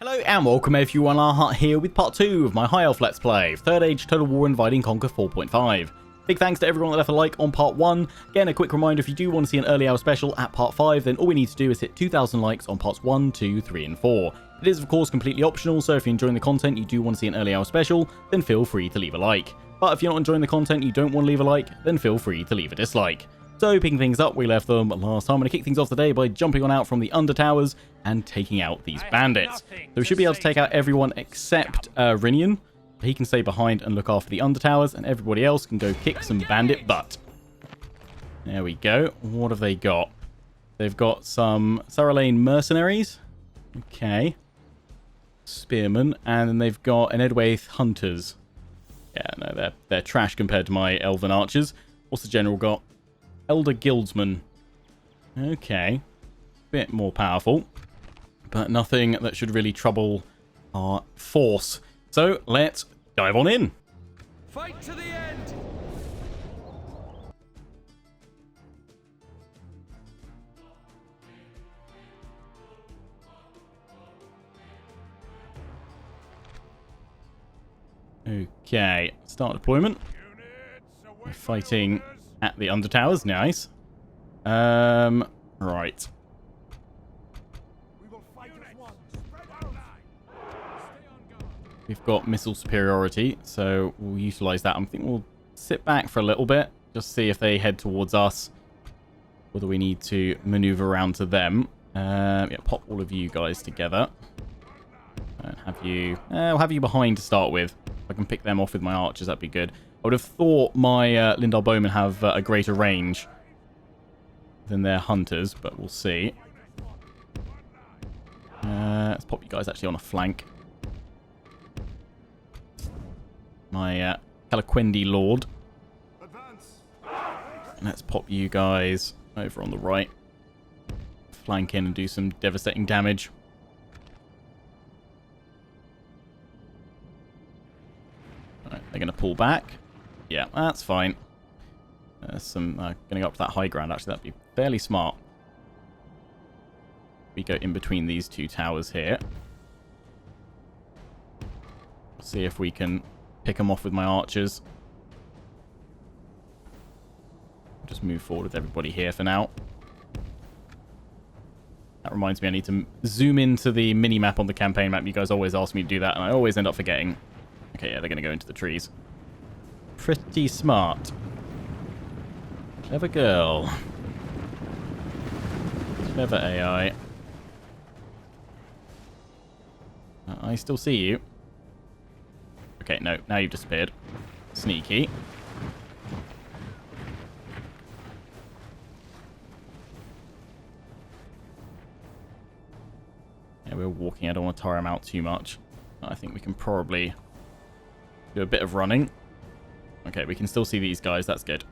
Hello and welcome everyone, Arhat here with part 2 of my High Elf Let's Play, Third Age Total War Invade and Conquer 4.5. Big thanks to everyone that left a like on part 1. Again, a quick reminder, if you do want to see an early hour special at part 5, then all we need to do is hit 2,000 likes on parts 1, 2, 3 and 4. It is of course completely optional, so if you're enjoying the content, you do want to see an early hour special, then feel free to leave a like. But if you're not enjoying the content, you don't want to leave a like, then feel free to leave a dislike. So, picking things up, we left them last time. I'm going to kick things off today by jumping on out from the under towers and taking out these bandits. So we should be able to take out everyone except Rinian. He can stay behind and look after the under towers, and everybody else can go kick some bandit butt. There we go. What have they got? They've got some Saralane mercenaries. Okay. Spearmen. And then they've got an Edwaith hunters. Yeah, no, they're trash compared to my elven archers. What's the general got? Elder Guildsman. Okay. Bit more powerful. But nothing that should really trouble our force. So, let's dive on in. Fight to the end! Okay. Start deployment. We're fighting at the under towers. Nice. Right. We've got missile superiority, so we'll utilize that. I think we'll sit back for a little bit, just see if they head towards us, whether we need to maneuver around to them. Yeah, pop all of you guys together. And have you... I'll have you behind to start with. If I can pick them off with my archers, that'd be good. I would have thought my Lindar Bowmen have a greater range than their hunters, but we'll see. Let's pop you guys actually on a flank. My Calaquendi Lord. Let's pop you guys over on the right. Flank in and do some devastating damage. Alright, they're going to pull back. Yeah, that's fine. Going to go up to that high ground, actually. That'd be fairly smart. We go in between these two towers here. See if we can pick them off with my archers. Just move forward with everybody here for now. That reminds me, I need to zoom into the mini-map on the campaign map. You guys always ask me to do that, and I always end up forgetting. Okay, yeah, they're going to go into the trees. Pretty smart. Clever girl. Clever AI. I still see you. Okay, no, now you've disappeared. Sneaky. Yeah, we're walking. I don't want to tire them out too much. I think we can probably do a bit of running. Okay, we can still see these guys. That's good.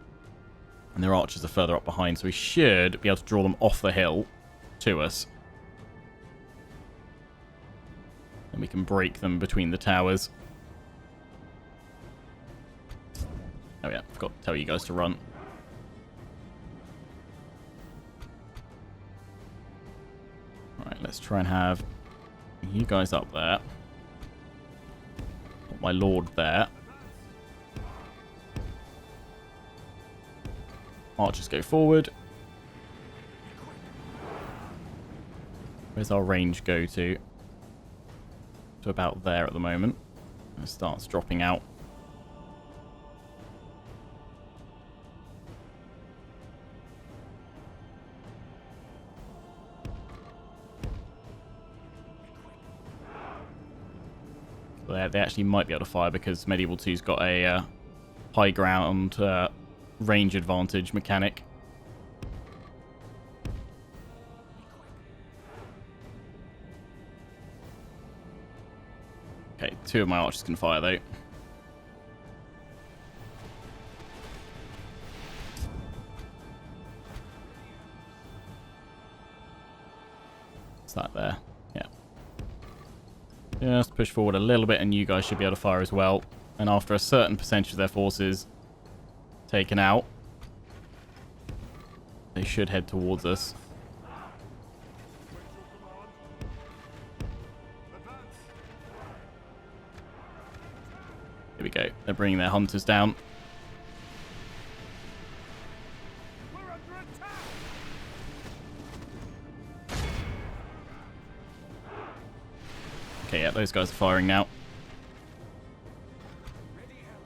And their archers are further up behind, so we should be able to draw them off the hill to us. And we can break them between the towers. Oh yeah, forgot to tell you guys to run. Alright, let's try and have you guys up there. Put my lord there. Archers go forward. Where's our range go to? To about there at the moment. It starts dropping out. They actually might be able to fire because Medieval 2's got a high ground range advantage mechanic. Okay, two of my archers can fire though. What's that there? Yeah. Just push forward a little bit and you guys should be able to fire as well. And after a certain percentage of their forces taken out, they should head towards us. we go. They're bringing their hunters down. We're under attack. Okay, yeah, those guys are firing now.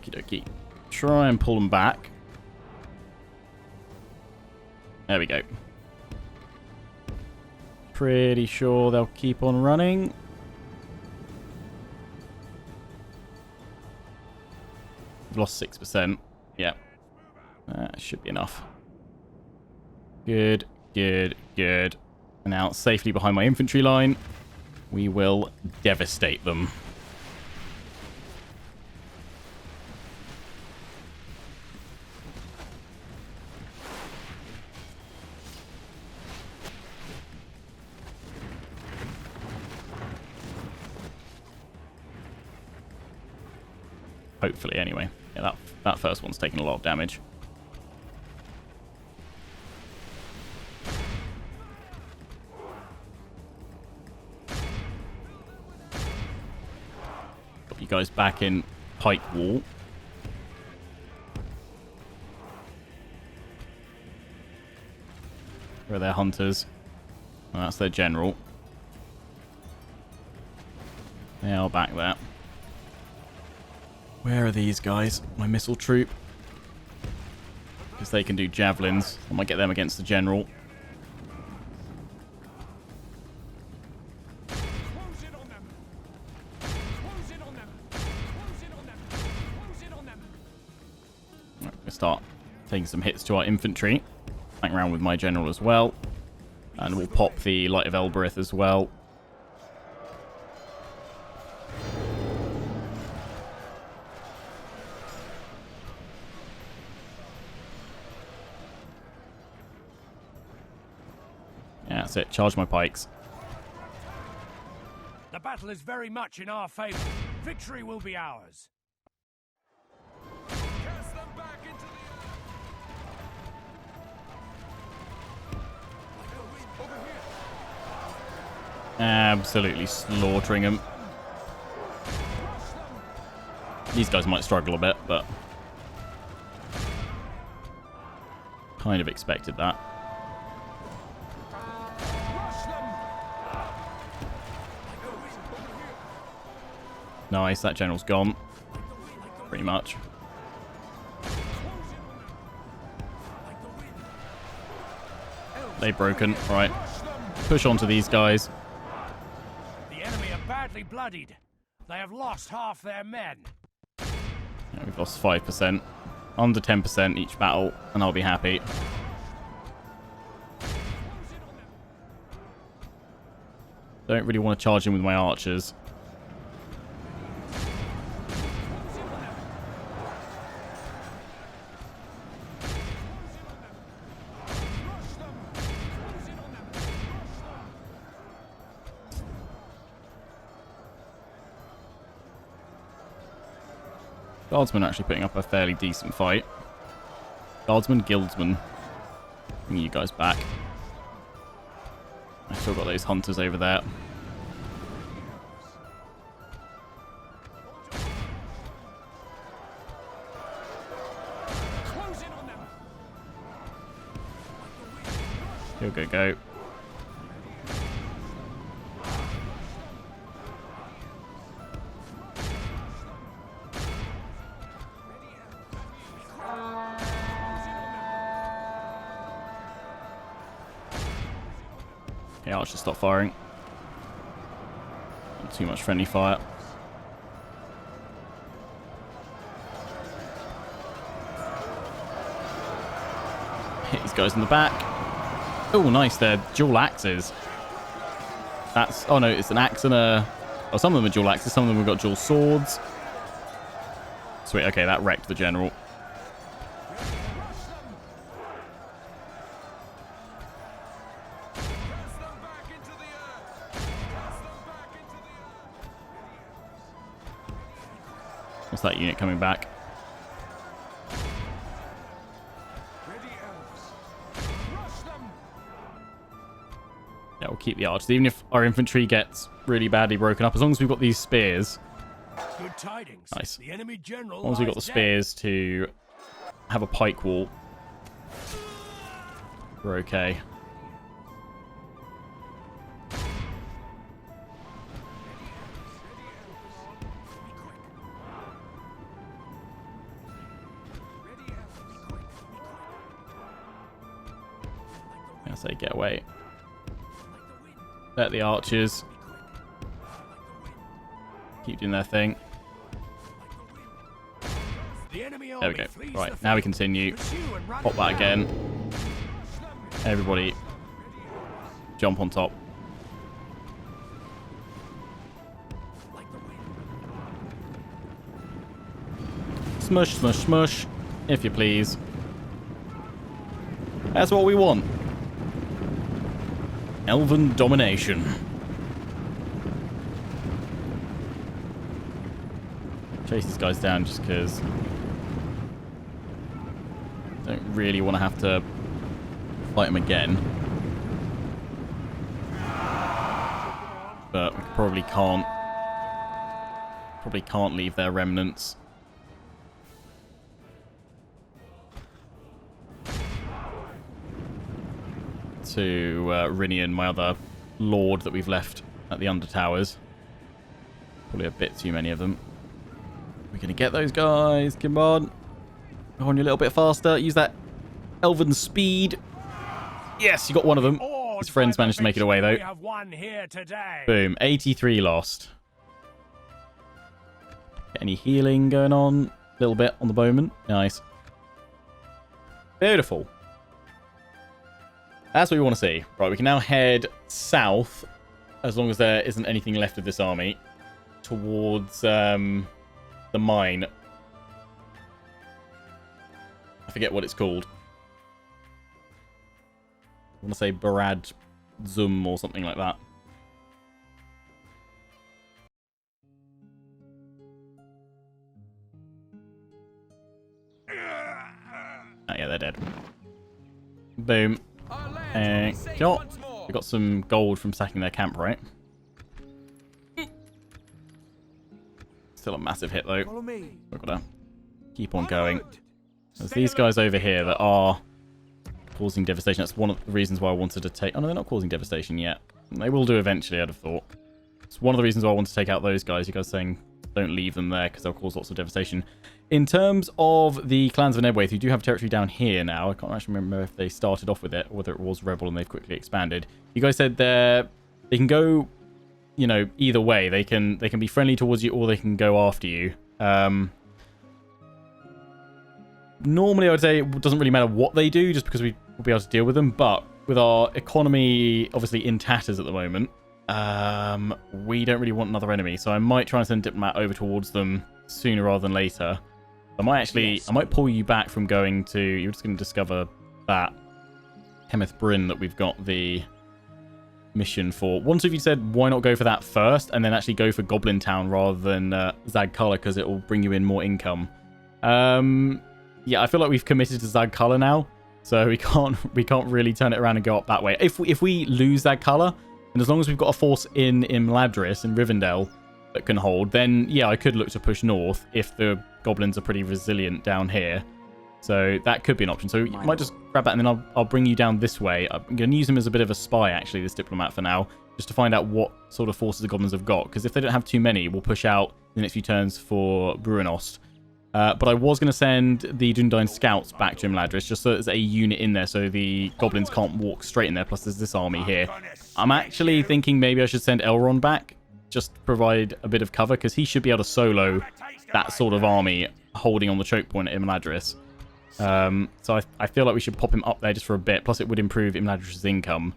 Okie dokie. Try and pull them back. There we go. Pretty sure they'll keep on running. We've lost 6%. Yeah. That should be enough. Good, good, good. And now, safely behind my infantry line, we will devastate them. Hopefully, anyway. Yeah, that first one's taking a lot of damage. Got you guys back in pike wall. Where are their hunters? Oh, that's their general. They are back there. Where are these guys? My missile troop. Because they can do javelins. I might get them against the general. Close in on them. Close in on them. Close in on them. Close in on them. Right, we'll start taking some hits to our infantry. Hang around with my general as well. And we'll pop the Light of Elbereth as well. Yeah, that's it. Charge my pikes. The battle is very much in our favor. Victory will be ours. Cast them back into the air. Over here. Absolutely slaughtering them. These guys might struggle a bit, but kind of expected that. Nice, that general's gone. Pretty much. They've broken. Right. Push on to these guys. The enemy are badly bloodied. They have lost half their men. Yeah, we've lost 5%. Under 10% each battle, and I'll be happy. Don't really want to charge in with my archers. Guardsmen are actually putting up a fairly decent fight. Guardsmen, guildsmen. Bring you guys back. I've still got those hunters over there. Go, go, go. Okay, archers stop firing. Not too much friendly fire. Hit these guys in the back. Oh, nice. They're dual axes. That's... Oh, no, it's an axe and a... Oh, some of them are dual axes. Some of them have got dual swords. Sweet. Okay, that wrecked the general. What's that unit coming back? Yeah, we'll keep the archers. Even if our infantry gets really badly broken up, as long as we've got these spears, Good tidings. Nice. The enemy general As long as we've got the lies dead. spears to have a pike wall, we're okay. I say get away. Let the archers keep doing their thing. There we go. Right, now we continue. Pop that again. Everybody jump on top. Smush, smush, smush, if you please. That's what we want. Elven domination. Chase these guys down just because I don't really want to have to fight them again. But we probably can't leave their remnants. To Rinian, my other lord that we've left at the Under Towers. Probably a bit too many of them. We're going to get those guys. Come on. Go on a little bit faster. Use that elven speed. Yes, you got one of them. His friends managed to make it away, though. We have won here today. Boom. 83 lost. Get any healing going on? A little bit on the bowman. Nice. Beautiful. That's what we want to see. Right, we can now head south, as long as there isn't anything left of this army, towards the mine. I forget what it's called. I want to say Barad Zum or something like that. Oh yeah, they're dead. Boom. You know what? We got some gold from sacking their camp, right? Still a massive hit, though. We've got to keep on going. There's these guys over here that are causing devastation. That's one of the reasons why I wanted to take... Oh, no, they're not causing devastation yet. They will do eventually, I'd have thought. It's one of the reasons why I wanted to take out those guys. You guys saying don't leave them there because they'll cause lots of devastation. In terms of the clans of Nebwaith, who do have territory down here now. I can't actually remember if they started off with it or whether it was Rebel and they've quickly expanded. You guys said they can go, you know, either way. They can be friendly towards you or they can go after you. Normally, I would say it doesn't really matter what they do, just because we will be able to deal with them. But with our economy obviously in tatters at the moment, we don't really want another enemy. So I might try and send a diplomat over towards them sooner rather than later. I might pull you back from going to... You're just going to discover that Hemeth Bryn that we've got the mission for. Once of you said, why not go for that first, and then actually go for Goblin Town rather than Zagkala, because it will bring you in more income. Yeah, I feel like we've committed to Zagkala now, so we can't really turn it around and go up that way. If we lose Zagkala, and as long as we've got a force in Imladris and Rivendell that can hold, then yeah, I could look to push north if the goblins are pretty resilient down here. So that could be an option. So you might just grab that, and then I'll bring you down this way. I'm going to use him as a bit of a spy, actually, this diplomat for now, just to find out what sort of forces the goblins have got. Because if they don't have too many, we'll push out the next few turns for Bruinost. But I was going to send the Dundine scouts back to Imladris, just so there's a unit in there so the goblins can't walk straight in there. Plus there's this army here. I'm actually thinking maybe I should send Elrond back, just to provide a bit of cover, because he should be able to solo that sort of army holding on the choke point at Imladris. So I feel like we should pop him up there just for a bit. Plus it would improve Imladris' income.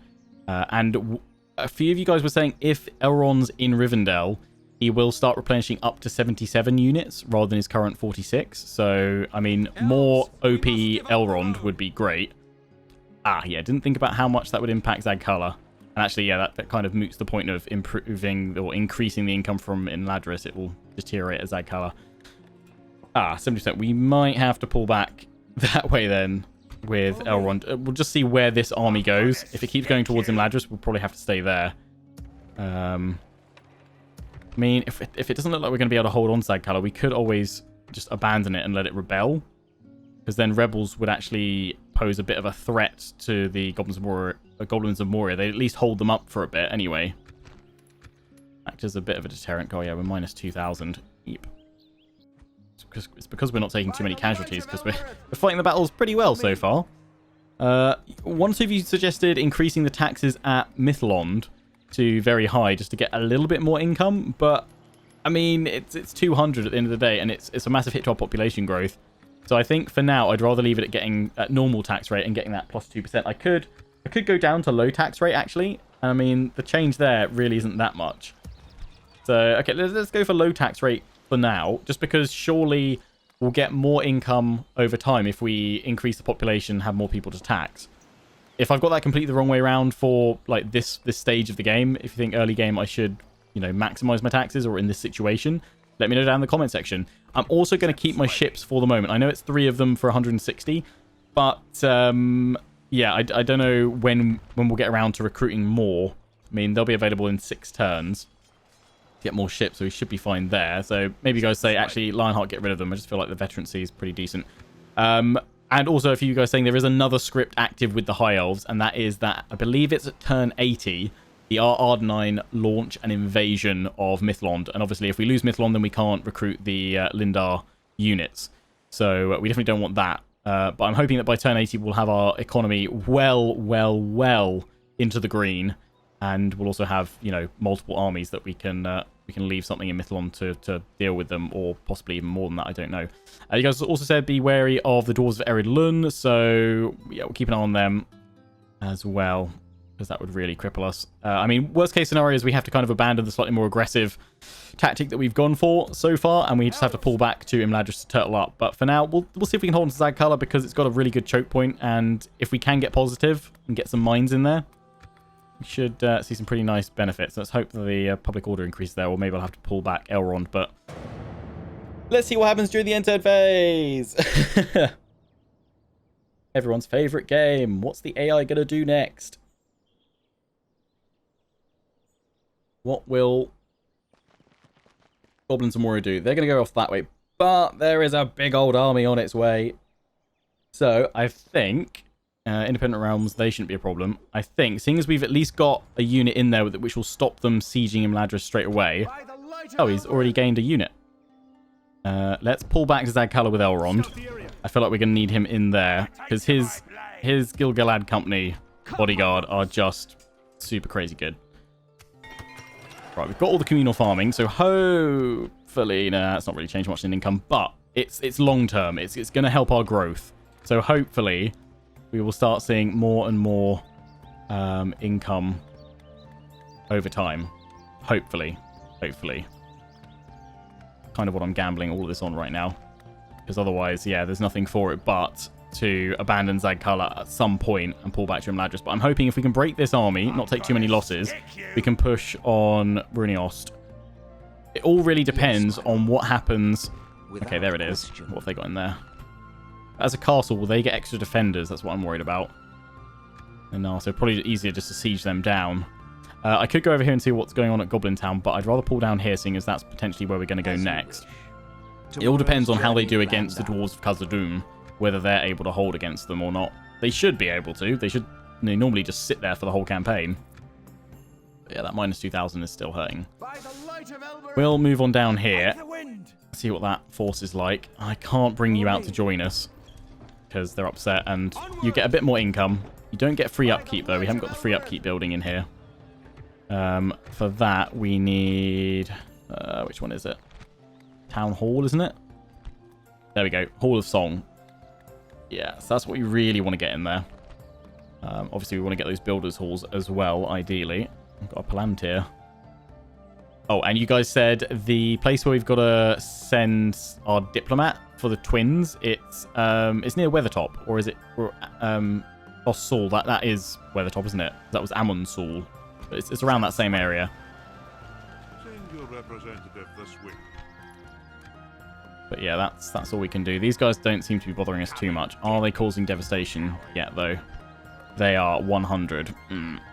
And a few of you guys were saying if Elrond's in Rivendell, he will start replenishing up to 77 units rather than his current 46. So, I mean, more OP Elrond would be great. Ah, yeah, didn't think about how much that would impact Zagkala. And actually, yeah, that kind of moots the point of improving or increasing the income from Imladris. It will deteriorate at Zagkala. Ah, 70%. We might have to pull back that way then with Elrond. We'll just see where this army goes. If it keeps going towards Imladris, we'll probably have to stay there. I mean, if it doesn't look like we're going to be able to hold on to Zagkala, we could always just abandon it and let it rebel. Because then rebels would actually pose a bit of a threat to the Goblins of Moria. They'd at least hold them up for a bit anyway. Act as a bit of a deterrent. Oh yeah, we're minus 2,000. Yep. It's because we're not taking too many casualties, because we're fighting the battles pretty well so far. One or two of you suggested increasing the taxes at Mythlond to very high just to get a little bit more income, but I mean, it's 200 at the end of the day, and it's a massive hit to our population growth. So I think for now, I'd rather leave it at getting at normal tax rate and getting that plus 2%. I could go down to low tax rate, actually. I mean, the change there really isn't that much. So, okay, let's go for low tax rate for now, just because surely we'll get more income over time if we increase the population and have more people to tax. If I've got that completely the wrong way around for like this stage of the game, if you think early game I should, you know, maximize my taxes, or in this situation, let me know down in the comment section. I'm also going to keep my ships for the moment. I know it's 3 of them for 160, but yeah, I don't know when we'll get around to recruiting more. I mean, they'll be available in 6 turns to get more ships, so we should be fine there. So maybe you guys say, actually, Lionheart, get rid of them. I just feel like the veterancy is pretty decent. And also, if you guys saying there is another script active with the High Elves, and that is that I believe it's at turn 80, the R9 launch an invasion of Mythlond. And obviously, if we lose Mythlond, then we can't recruit the Lindar units. So we definitely don't want that. But I'm hoping that by turn 80, we'll have our economy well into the green. And we'll also have, you know, multiple armies that we can leave something in Mythlond to deal with them, or possibly even more than that, I don't know. You guys also said be wary of the Dwarves of Ered Lun, so yeah, we'll keep an eye on them as well, because that would really cripple us. I mean, worst case scenario is we have to kind of abandon the slightly more aggressive tactic that we've gone for so far, and we just have to pull back to Imladris to turtle up. But for now, we'll see if we can hold on to Zagkala, because it's got a really good choke point, and if we can get positive and get some mines in there, we should see some pretty nice benefits. Let's hope that the public order increases there, or maybe I'll have to pull back Elrond, but let's see what happens during the end-turn phase. Everyone's favorite game. What's the AI going to do next? What will Goblins of Moria do? They're going to go off that way, but there is a big old army on its way. So I think Independent Realms, they shouldn't be a problem. I think, seeing as we've at least got a unit in there which will stop them sieging Imladris straight away. Oh, he's already gained a unit. Let's pull back Zagkala with Elrond. I feel like we're going to need him in there, because his Gil-galad company bodyguard are just super crazy good. Right, we've got all the communal farming, so hopefully, nah, it's not really changed much in income, but it's long term. It's going to help our growth. So hopefully we will start seeing more and more income over time. Hopefully. Kind of what I'm gambling all of this on right now. Because otherwise, yeah, there's nothing for it but to abandon Zagkala at some point and pull back to Imladris. But I'm hoping if we can break this army, not take too many losses, we can push on Bruniost. It all really depends on what happens. Okay, there it is. What have they got in there? As a castle, will they get extra defenders? That's what I'm worried about. And no, so probably easier just to siege them down. I could go over here and see what's going on at Goblin Town, but I'd rather pull down here, seeing as that's potentially where we're going to go next. It all depends on how they do against the Dwarves of Khazad-dûm, whether they're able to hold against them or not. They should be able to. They should normally just sit there for the whole campaign. But yeah, that minus 2,000 is still hurting. We'll move on down here. See what that force is like. I can't bring you out to join us, because they're upset, and you get a bit more income. You don't get free upkeep, though. We haven't got the free upkeep building in here. For that, we need... which one is it? Town Hall, isn't it? There we go. Hall of Song. Yeah, so that's what we really want to get in there. Obviously, we want to get those Builders' Halls as well, ideally. We've got a Palantir. Oh, and you guys said the place where we've got to send our diplomat for the twins, it's near Weathertop, or is it Ossul? That is Weathertop, isn't it? That was Amonsul. It's around that same area. Send your representative this week. But yeah, that's all we can do. These guys don't seem to be bothering us too much. Are they causing devastation yet, though? They are 100.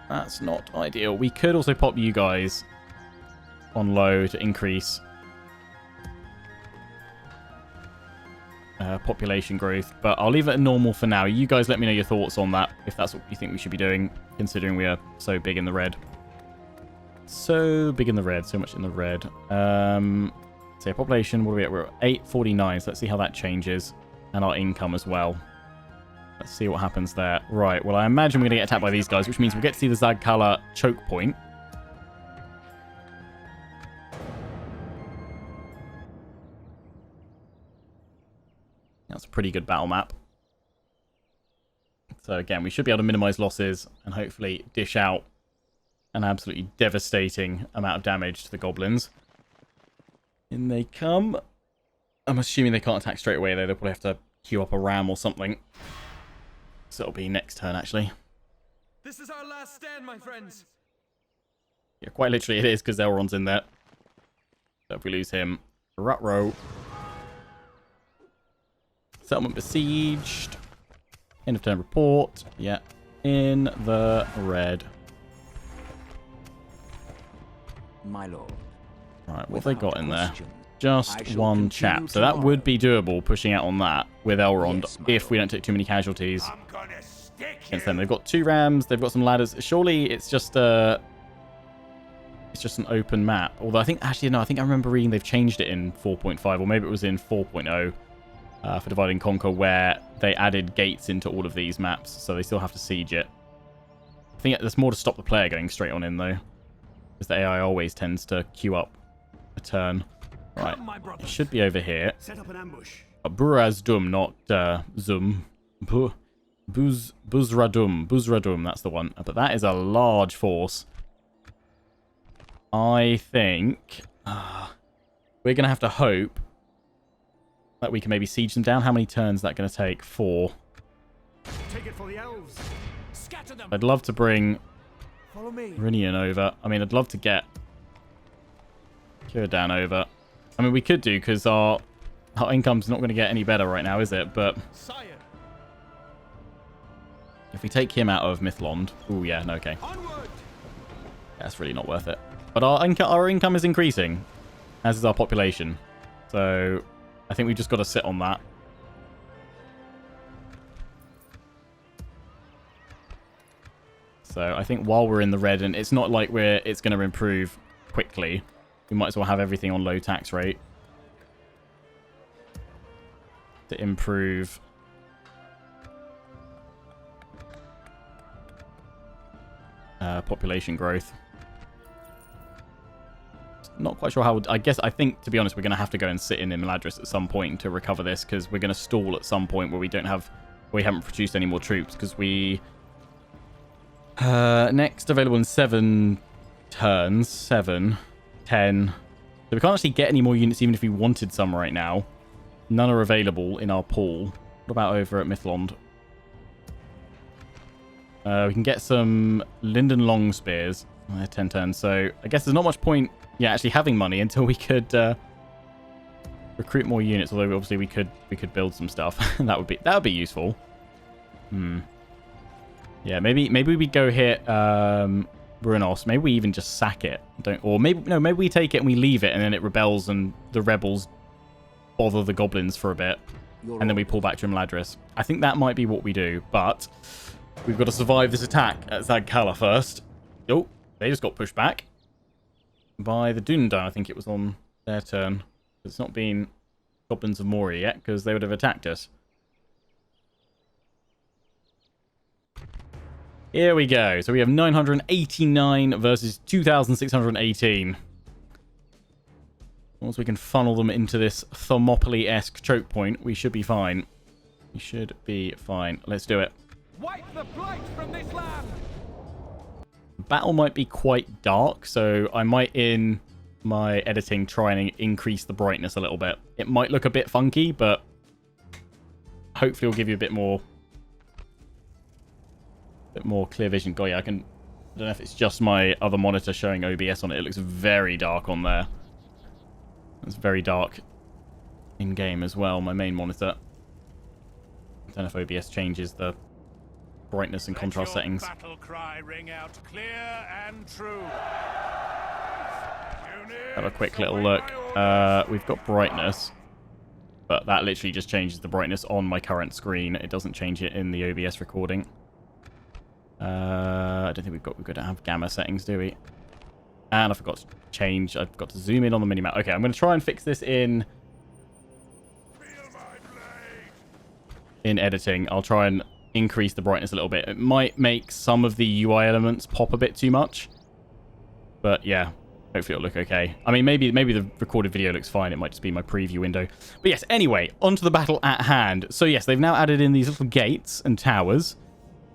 That's not ideal. We could also pop you guys on low to increase population growth, but I'll leave it at normal for now. You guys let me know your thoughts on that, if that's what you think we should be doing, considering we are so big in the red. So big in the red, so much in the red. So population, what are we at? We're at 849, so let's see how that changes. And our income as well. Let's see what happens there. Right, well, I imagine we're going to get attacked by these guys, which means we'll get to see the Zagkala choke point. That's a pretty good battle map. So again, we should be able to minimize losses and hopefully dish out an absolutely devastating amount of damage to the goblins. In they come. I'm assuming they can't attack straight away, though. They'll probably have to queue up a ram or something. So it'll be next turn, actually. This is our last stand, my friends. Yeah, quite literally it is, because Elrond's in there. So if we lose him, Rut-row. Settlement besieged. End of turn report. Yeah, in the red. My lord. Right, what have they got in there? Just one chap. So that would be doable, pushing out on that with Elrond, if we don't take too many casualties against them. They've got 2 rams, they've got some ladders. Surely it's just an open map. Although I think, actually, no, I think I remember reading they've changed it in 4.5, or maybe it was in 4.0 for Divide and Conquer, where they added gates into all of these maps, so they still have to siege it. I think that's more to stop the player going straight on in, though, because the AI always tends to queue up a turn. Right, it should be over here. Set up an ambush. Burazdum, not Zum. Buzradum, that's the one. But that is a large force. I think we're going to have to hope that we can maybe siege them down. How many turns is that going to take? 4. Take it for the elves. Scatter them. I'd love to bring Follow me. Rinian over. I mean, I'd love to get Círdan over. I mean, we could do, because our income's not going to get any better right now, is it? But Sire. if we take him out of Mithlond... Ooh, yeah, no, okay. Onward. That's really not worth it. But our income is increasing, as is our population. So I think we've just got to sit on that. So I think while we're in the red, and it's not like it's going to improve quickly, we might as well have everything on low tax rate to improve population growth. Not quite sure how... I think, to be honest, we're going to have to go and sit in Imladris at some point to recover this, because we're going to stall at some point where we haven't produced any more troops, because we... next available in 7 turns. 7... 10. So we can't actually get any more units even if we wanted some right now. None are available in our pool. What about over at Mithlond? We can get some Linden Long Spears. 10 turns. So I guess there's not much point, actually having money until we could recruit more units. Although obviously we could build some stuff. that would be useful. Yeah, maybe we go hit Brunos. Maybe we even just sack it. Maybe we take it and we leave it, and then it rebels and the rebels bother the goblins for a bit, and then we pull back to Imladris. I think that might be what we do, but we've got to survive this attack at Zagkala first. Oh, they just got pushed back by the Dundan. I think it was on their turn. It's not been Goblins of Moria yet, because they would have attacked us. Here we go. So we have 989 versus 2,618. Once we can funnel them into this Thermopylae-esque choke point, we should be fine. We should be fine. Let's do it. Wipe the blight from this land. Battle might be quite dark, so I might, in my editing, try and increase the brightness a little bit. It might look a bit funky, but hopefully it'll give you a bit more clear vision. God, yeah, I don't know if it's just my other monitor showing OBS on it. It looks very dark on there. It's very dark in-game as well, my main monitor. I don't know if OBS changes the brightness and contrast settings. Battle cry ring out clear and true. Unit Have a quick little look. We've got brightness, but that literally just changes the brightness on my current screen. It doesn't change it in the OBS recording. I don't think we've got to have gamma settings, do we? And I forgot to change. I forgot to zoom in on the minimap. Okay, I'm going to try and fix this in editing. I'll try and increase the brightness a little bit. It might make some of the UI elements pop a bit too much, but yeah, hopefully it'll look okay. I mean, maybe the recorded video looks fine. It might just be my preview window. But yes, anyway, onto the battle at hand. So yes, they've now added in these little gates and towers.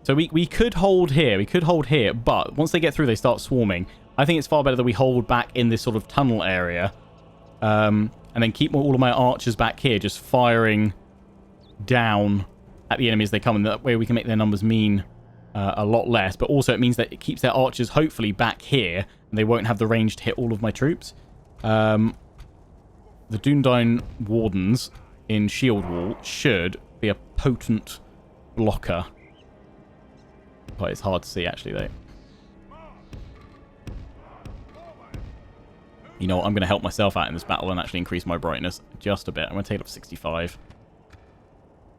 So we could hold here. We could hold here, but once they get through, they start swarming. I think it's far better that we hold back in this sort of tunnel area, and then keep all of my archers back here, just firing down at the enemy as they come, and that way we can make their numbers mean a lot less. But also it means that it keeps their archers hopefully back here, and they won't have the range to hit all of my troops. The Dundine Wardens in Shield Wall should be a potent blocker. But it's hard to see actually though. You know what, I'm going to help myself out in this battle and actually increase my brightness just a bit. I'm going to take it up to 65.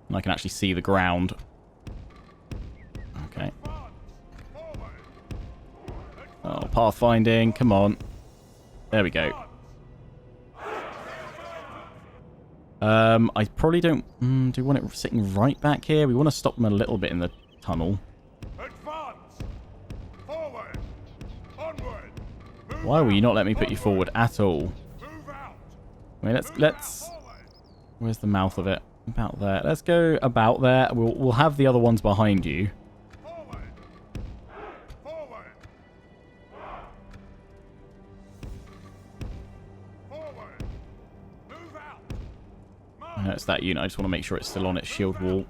And I can actually see the ground. Okay. Oh, pathfinding. Come on. There we go. I probably don't... do we want it sitting right back here? We want to stop them a little bit in the tunnel. Why will you not let me put you forward at all? I mean, let's... Where's the mouth of it? About there. Let's go about there. We'll have the other ones behind you. I know it's that unit. I just want to make sure it's still on its shield wall.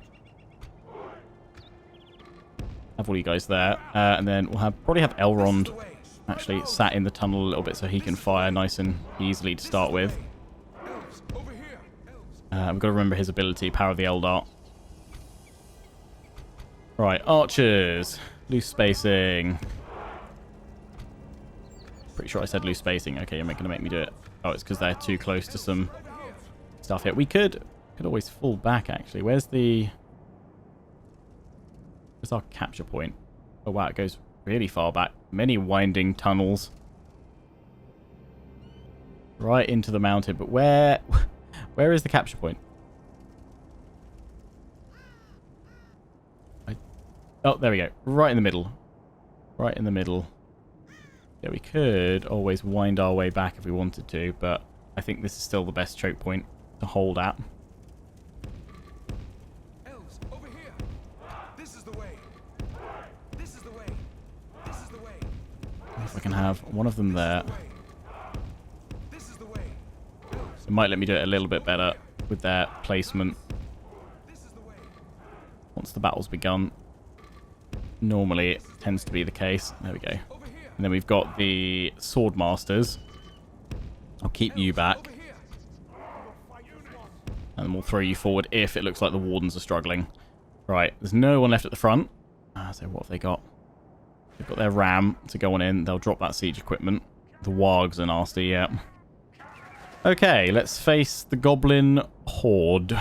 Have all you guys there. And then we'll probably have Elrond actually sat in the tunnel a little bit so he can fire nice and easily to start with. We've got to remember his ability, Power of the Eldar. Right, archers. Loose spacing. Pretty sure I said loose spacing. Okay, you're going to make me do it. Oh, it's because they're too close to some stuff here. We could always fall back, actually. Where's our capture point? Oh, wow, it goes really far back. Many winding tunnels. Right into the mountain. But where is the capture point? Oh, there we go. Right in the middle. Right in the middle. Yeah, we could always wind our way back if we wanted to, but I think this is still the best choke point to hold at. Elves, over here. This is the way. This is the way. This is the way. If I can have one of them there. This is the way. It might let me do it a little bit better with their placement. This is the way. Once the battle's begun. Normally it tends to be the case. There we go. And then we've got the Sword Masters. I'll keep you back. And we'll throw you forward if it looks like the Wardens are struggling. Right, there's no one left at the front. So what have they got? They've got their ram to go on in. They'll drop that siege equipment. The wargs are nasty, yeah. Okay, let's face the Goblin Horde.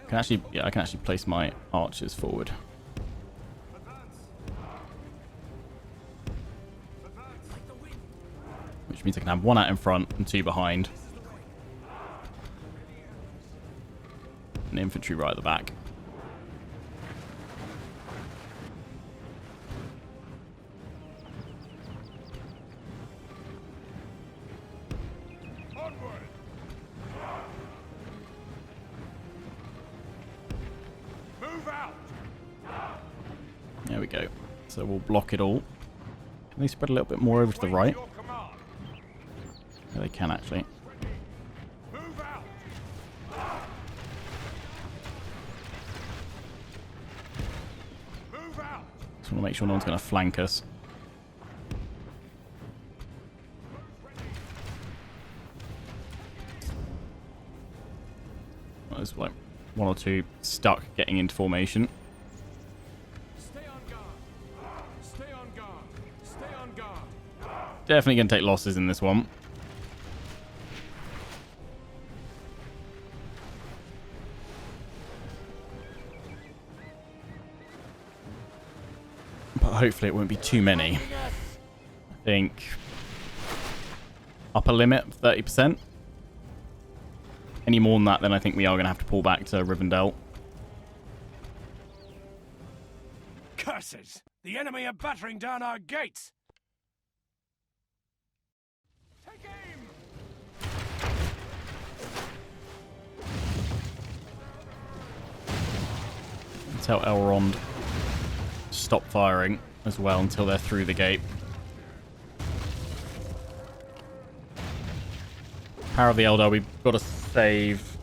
I can actually place my archers forward. Which means I can have one out in front and two behind. And infantry right at the back. There we go. So we'll block it all. Can they spread a little bit more over to the right? Yeah, they can actually. Just want to make sure no one's going to flank us. There's like one or two stuck getting into formation. Stay on guard. Stay on guard. Stay on guard. Definitely going to take losses in this one. But hopefully it won't be too many. I think upper limit 30%. Any more than that, then I think we are going to have to pull back to Rivendell. Curses! The enemy are battering down our gates! Take aim! Tell Elrond stop firing as well until they're through the gate. Power of the Eldar, we've got to save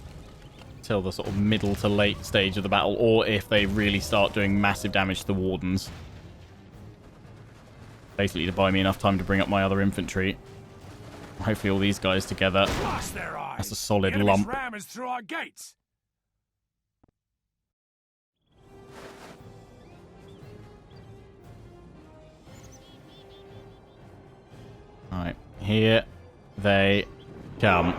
till the sort of middle to late stage of the battle, or if they really start doing massive damage to the Wardens. Basically to buy me enough time to bring up my other infantry. Hopefully all these guys together. Blast their eyes! That's a solid The enemy's lump. ram is through our gates! Alright, here they come.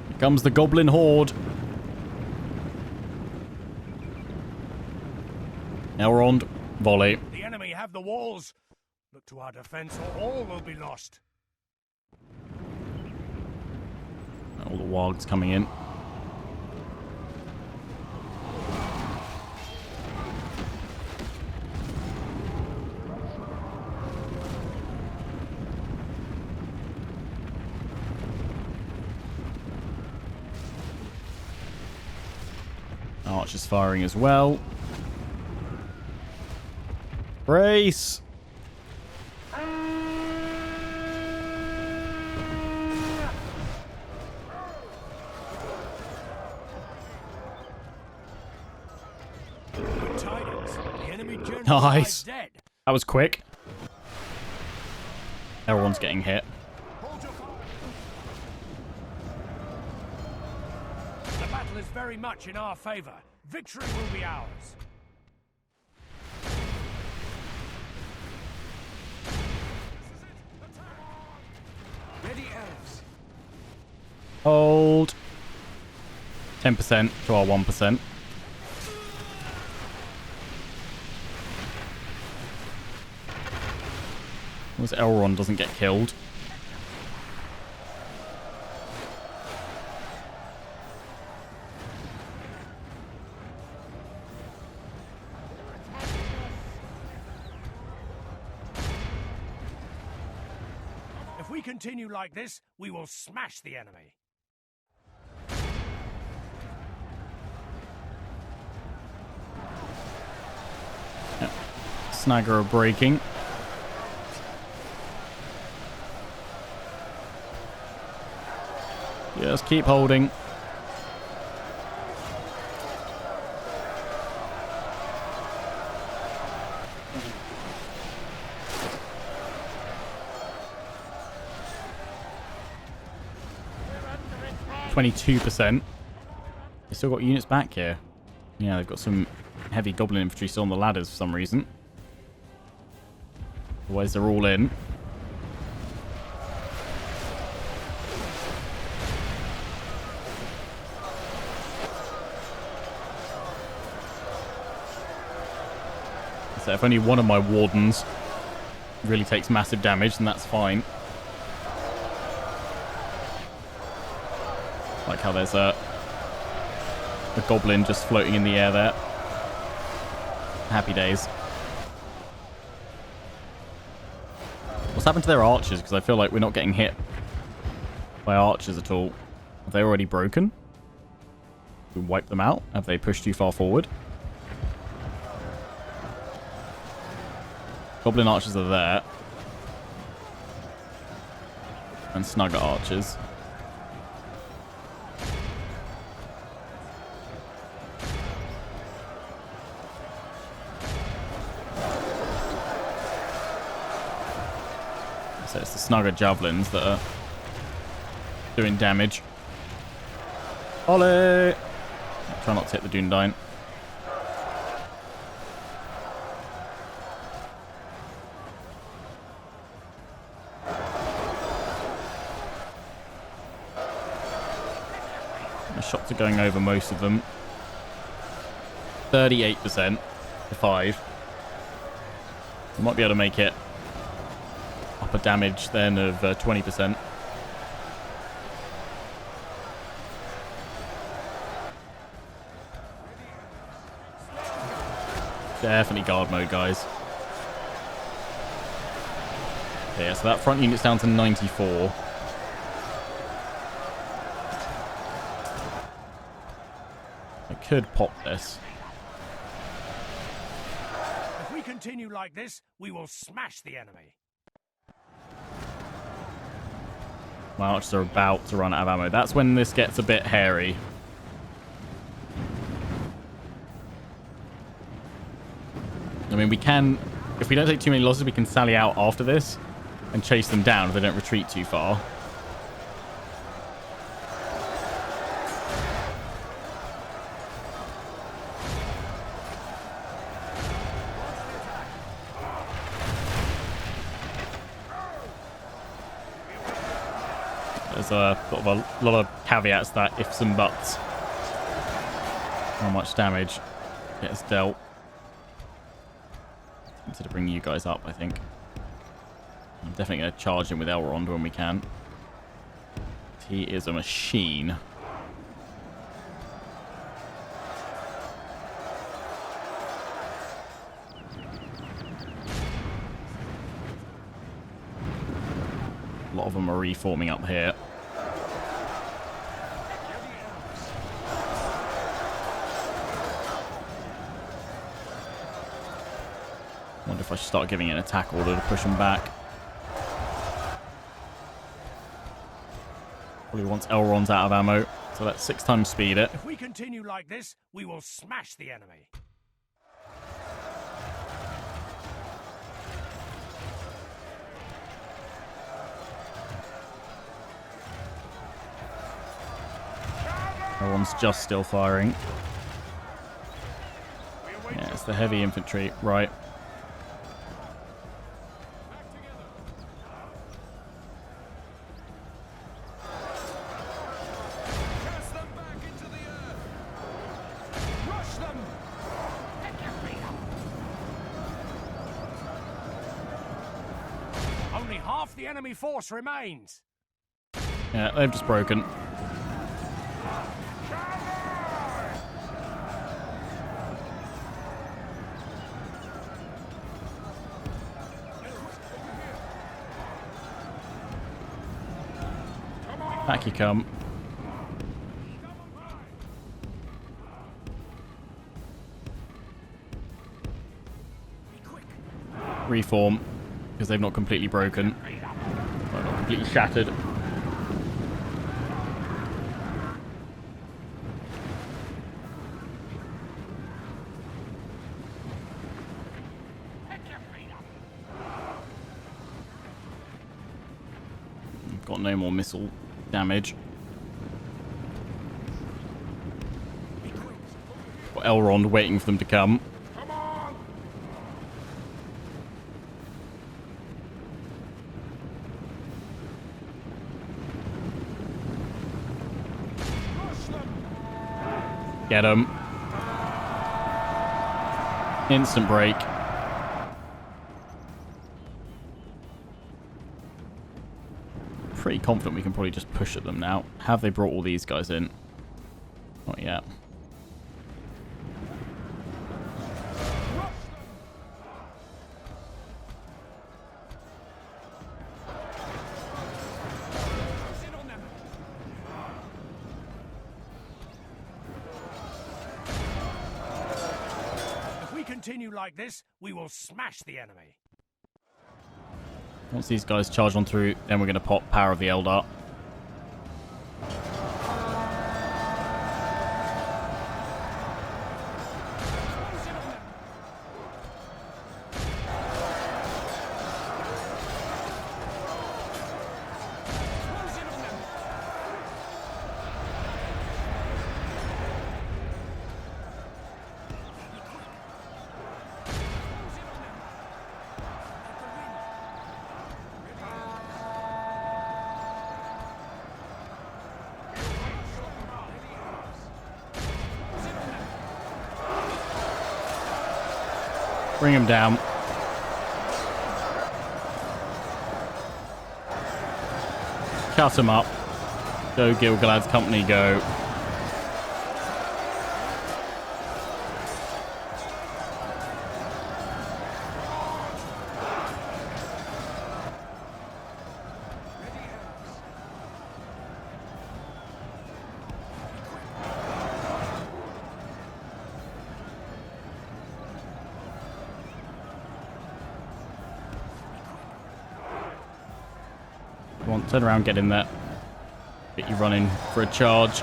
Here comes the Goblin Horde. Elrond, volley. The enemy have the walls! Look to our defense or all will be lost. All the wargs coming in. Archers firing as well. Brace! Good tidings. The enemy general Nice. is dead. That was quick. Everyone's getting hit. Hold your fire. The battle is very much in our favor. Victory will be ours. Ready, elves. Hold. 10% to our 1%. As Elrond doesn't get killed. If we continue like this, we will smash the enemy. Snagger are breaking. Just keep holding. We're 22%. They still got units back here. Yeah, they've got some heavy goblin infantry still on the ladders for some reason. Otherwise, they're all in. So if only one of my wardens really takes massive damage, then that's fine. Like how there's a goblin just floating in the air there. Happy days. What's happened to their archers? Because I feel like we're not getting hit by archers at all. Have they already broken? We wipe them out? Have they pushed too far forward? Goblin archers are there. And snugger archers. So it's the snugger javelins that are doing damage. Ollie! Try not to hit the Dundine. My shots are going over most of them. 38% to 5. I might be able to make it upper damage then of 20%. Definitely guard mode, guys. Yeah, so that front unit's down to 94. I could pop this. If we continue like this, we will smash the enemy. My archers are about to run out of ammo. That's when this gets a bit hairy. I mean, we can, if we don't take too many losses, we can sally out after this and chase them down if they don't retreat too far. There's a sort of a lot of caveats to that, ifs and buts. How much damage gets dealt. Instead of bringing you guys up, I think. I'm definitely going to charge him with Elrond when we can. He is a machine. A lot of them are reforming up here. Wonder if I should start giving an attack order to push them back. Probably wants Elrond's out of ammo, so let's 6 times speed it. If we continue like this, we will smash the enemy. Elrond's just still firing. Yeah, it's the heavy infantry, right. Only half the enemy force remains. Yeah, they've just broken. Back you come. Reform, because they've not completely broken. Well, not completely shattered. Got no more missile damage. Got Elrond waiting for them to come. Get him. Instant break. Pretty confident we can probably just push at them now. Have they brought all these guys in? Not yet. If we continue like this, we will smash the enemy. Once these guys charge on through, then we're going to pop Power of the Eldar. Bring him down. Cut him up. Go Gilgalad's company, go. Come on, turn around, get in there. Get you running for a charge.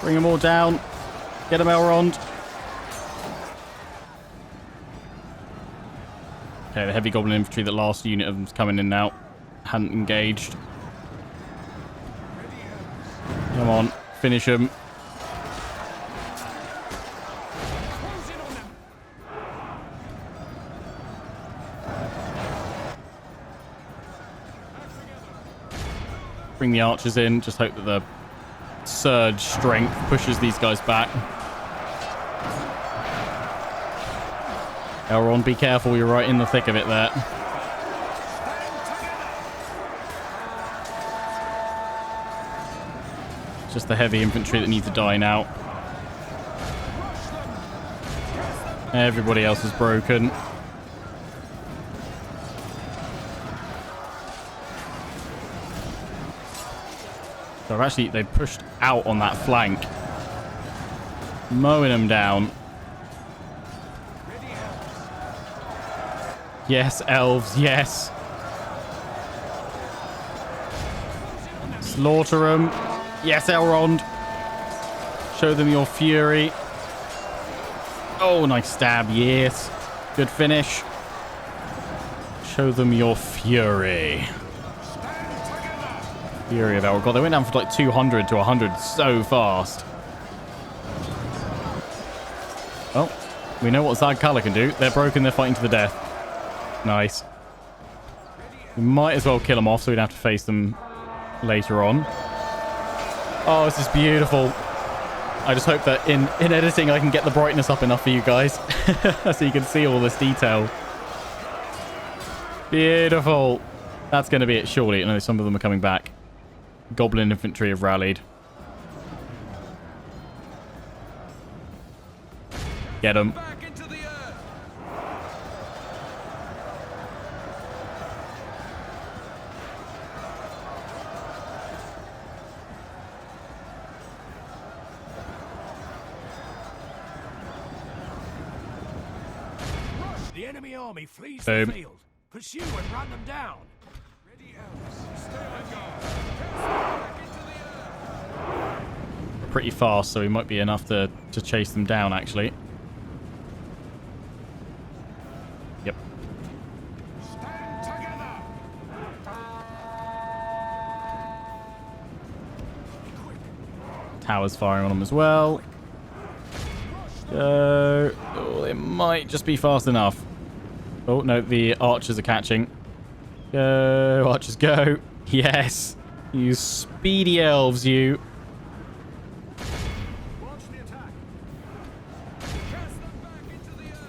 Bring them all down. Get them, Elrond. Okay, the heavy goblin infantry, the last unit of them's coming in now. Hadn't engaged. Come on, finish them. Bring the archers in. Just hope that the surge strength pushes these guys back. Elrond, be careful. You're right in the thick of it there. It's just the heavy infantry that needs to die now. Everybody else is broken. So actually, they pushed out on that flank. Mowing them down. Yes, elves, yes. Slaughter them. Yes, Elrond. Show them your fury. Oh, nice stab, yes. Good finish. Show them your fury. Fury of Elrond. God, they went down from like 200 to 100 so fast. Well, we know what Zagkala can do. They're broken, they're fighting to the death. Nice. We might as well kill them off so we don't have to face them later on. Oh, this is beautiful. I just hope that in editing I can get the brightness up enough for you guys so you can see all this detail. Beautiful. That's going to be it, surely. No, some of them are coming back. Goblin infantry have rallied. Get them. The enemy army flees Boom. the field. Pursue and run them down. Ready, elves. Stay on guard. Back into the earth. Pretty fast, so we might be enough to chase them down, actually. Yep. Stand together. Tower's firing on them as well. Go. Oh, it might just be fast enough. Oh, no, the archers are catching. Go, archers, go. Yes. You speedy elves, you. Launch the attack.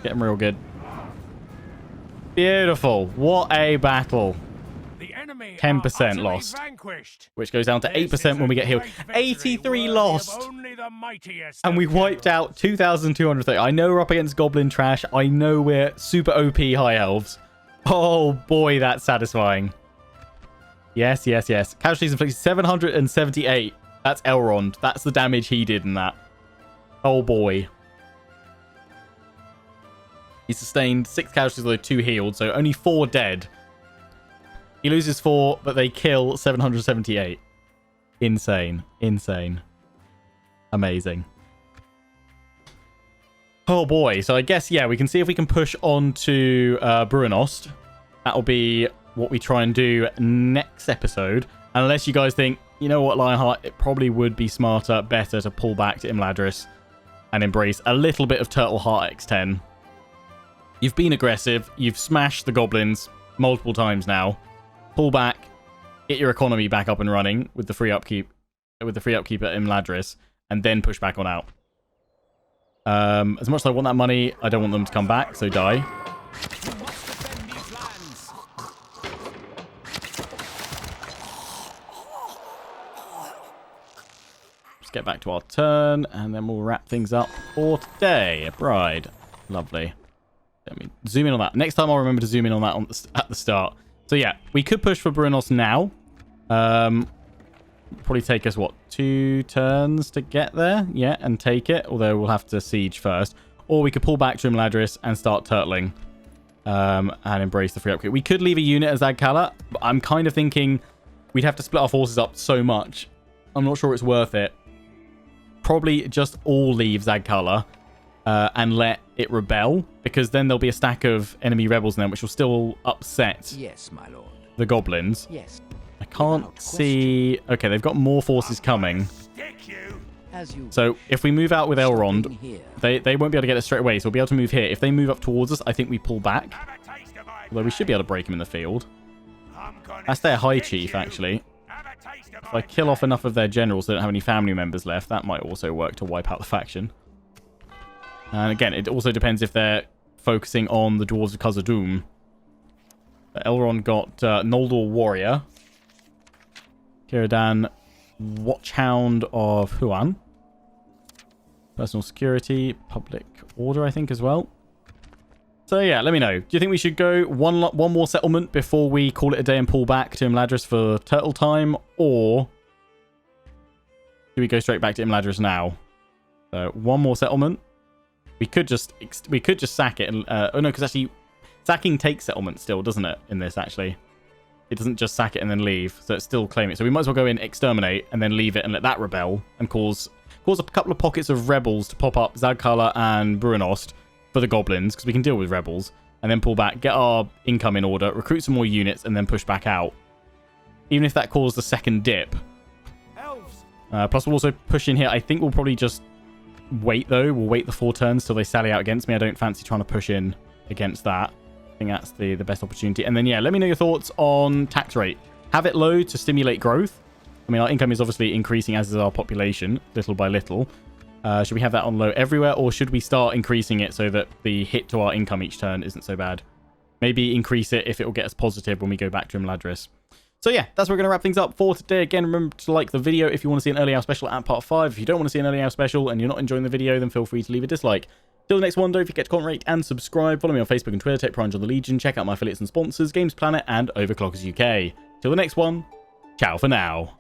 Get them real good. Beautiful. What a battle. The enemy 10% are utterly lost. vanquished. Which goes down to 8% when we get healed. 83 lost. Only the mightiest And we of wiped out 2,230. I know we're up against Goblin Trash. I know we're super OP High Elves. Oh boy, that's satisfying. Yes, yes, yes. Casualties inflicted 778. That's Elrond. That's the damage he did in that. Oh boy. He sustained 6 casualties, although 2 healed, so only 4 dead. He loses 4, but they kill 778. Insane. Insane. Amazing. Oh boy. So I guess, yeah, we can see if we can push on to Bruinost. That'll be what we try and do next episode. Unless you guys think, you know what, Lionheart, it probably would be smarter, better to pull back to Imladris. and embrace a little bit of Turtle Heart X10. You've been aggressive. You've smashed the goblins multiple times now. Pull back. Get your economy back up and running with the free upkeep at Imladris, and then push back on out. As much as I want that money, I don't want them to come back, so die. Let's get back to our turn, and then we'll wrap things up for today. Bride. Lovely. Let me zoom in on that. Next time I'll remember to zoom in on that at the start. So yeah, we could push for Brunos now. Probably take us, what, 2 turns to get there? Yeah, and take it, although we'll have to siege first. Or we could pull back to Imladris and start turtling. And embrace the free upkeep. We could leave a unit as Zagkala, but I'm kind of thinking we'd have to split our forces up so much. I'm not sure it's worth it. Probably just all leave Zagkala and let it rebel, because then there'll be a stack of enemy rebels in there, which will still upset Yes, my lord. the goblins. Yes. I can't see... Okay, they've got more forces coming. So if we move out with Elrond, they won't be able to get us straight away, so we'll be able to move here. If they move up towards us, I think we pull back. Although we should be able to break them in the field. That's their High Chief, actually. If I kill off enough of their generals that don't have any family members left, that might also work to wipe out the faction. And again, it also depends if they're focusing on the Dwarves of Khazad-dûm. Elrond got Noldor Warrior. Kiradan, Watchhound of Huan. Personal security, public order, I think, as well. So yeah, let me know. Do you think we should go one more settlement before we call it a day and pull back to Imladris for turtle time, or do we go straight back to Imladris now? So one more settlement. We could just sack it and oh no, because actually sacking takes settlement still, doesn't it? In this, actually, it doesn't just sack it and then leave, so it's still claim it. So we might as well go in, exterminate, and then leave it and let that rebel and cause a couple of pockets of rebels to pop up, Zagkala and Brunost, for the goblins, because we can deal with rebels, and then pull back, get our income in order, recruit some more units, and then push back out. Even if that caused the second dip. Elves. Plus we'll also push in here. I think we'll probably just wait, though. We'll wait the 4 turns till they sally out against me. I don't fancy trying to push in against that. I think that's the best opportunity. And then, yeah, let me know your thoughts on tax rate. Have it low to stimulate growth. I mean, our income is obviously increasing, as is our population, little by little. Should we have that on low everywhere, or should we start increasing it so that the hit to our income each turn isn't so bad? Maybe increase it if it will get us positive when we go back to Imladris. So yeah, that's where we're going to wrap things up for today. Again, remember to like the video if you want to see an early hour special at part 5. If you don't want to see an early hour special and you're not enjoying the video, then feel free to leave a dislike. Till the next one, don't forget to comment, rate, and subscribe. Follow me on Facebook and Twitter, take pride on the Legion. Check out my affiliates and sponsors, Games Planet and Overclockers UK. Till the next one, ciao for now.